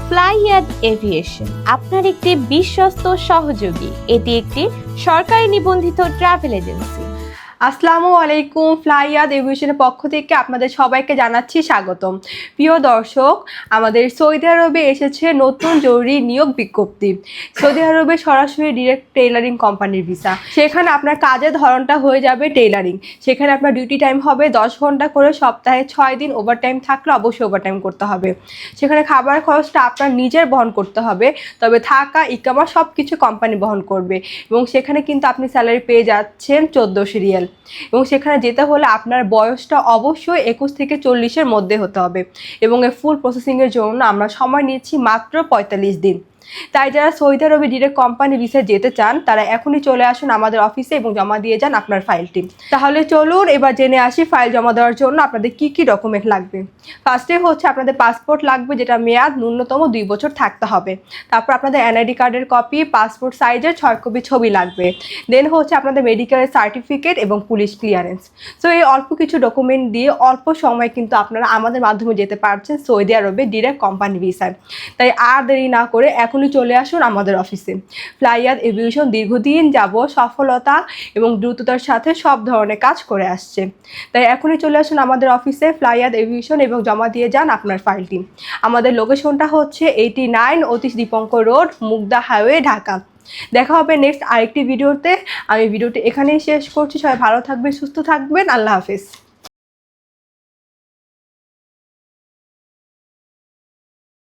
ফ্লাইয়াদ aviation আপনার একটি বিশ্বস্ত সহযোগী। এটি একটি সরকারি নিবন্ধিত ট্রাভেল এজেন্সি। আসসালামু আলাইকুম। ফ্লাইয়াদ এভিয়েশনের পক্ষ থেকে আপনাদের সবাইকে জানাচ্ছি স্বাগতম। প্রিয় দর্শক, আমাদের সৌদি আরবে এসেছে নতুন জরুরি নিয়োগ বিজ্ঞপ্তি। সৌদি আরবে সরাসরি ডিরেক্ট টেইলারিং কোম্পানির ভিসা। সেখানে আপনার কাজের ধরনটা হয়ে যাবে টেইলারিং। সেখানে আপনার ডিউটি টাইম হবে 10 ঘন্টা করে, সপ্তাহে 6 দিন। ওভারটাইম থাকলে অবশ্যই ওভারটাইম করতে হবে। সেখানে খাবার খরচটা আপনার নিজের বহন করতে হবে, তবে থাকা ইকামা সব কিছু কোম্পানি বহন করবে। এবং সেখানে কিন্তু আপনি স্যালারি পেয়ে যাচ্ছেন 1400 রিয়াল। এবং সেখানে যেতে হলে আপনার বয়সটা অবশ্যই 21 থেকে 40-এর মধ্যে হতে হবে। এবং এই ফুল প্রসেসিংয়ের জন্য আমরা সময় নিচ্ছি মাত্র 45 দিন। তাই যারা সৌদি আরবে ডিরেক্ট কোম্পানি ভিসায় যেতে চান তারা এখনই চলে আসুন আমাদের অফিসে এবং জমা দিয়ে যান আপনার ফাইলটি। তাহলে চলুন এবার জেনে আসি ফাইল জমা দেওয়ার জন্য আপনাদের কি কি ডকুমেন্ট লাগবে। ফার্স্টে হচ্ছে আপনাদের পাসপোর্ট লাগবে, যেটা মেয়াদ ন্যূনতম 2 বছর থাকতে হবে। তারপর আপনাদের এনআইডি কার্ডের কপি, পাসপোর্ট সাইজের 6 কপি ছবি লাগবে। দেন হচ্ছে আপনাদের মেডিকেলের সার্টিফিকেট এবং পুলিশ ক্লিয়ারেন্স। সো এই অল্প কিছু ডকুমেন্ট দিয়ে অল্প সময় কিন্তু আপনারা আমাদের মাধ্যমে যেতে পারছেন সৌদি আরবে ডিরেক্ট কোম্পানি ভিসায়। তাই আর দেরি না করে এখনই চলে আসুন আমাদের অফিসে। ফ্লাইয়াদ এভিয়েশন দীর্ঘদিন যাবত সফলতা এবং দ্রুততার সাথে সব ধরনের কাজ করে আসছে। তাই এখনই চলে আসুন আমাদের অফিসে ফ্লাইয়াদ এভিয়েশন এবং জমা দিয়ে যান আপনার ফাইলটি। আমাদের লোকেশনটা হচ্ছে 89 অতীশ দীপঙ্কর রোড, মুগদা হাইওয়ে, ঢাকা। দেখা হবে নেক্সট আরেকটি ভিডিওতে। আমি ভিডিওটি এখানেই শেষ করছি। সবাই ভালো থাকবেন, সুস্থ থাকবেন। আল্লাহ হাফেজ।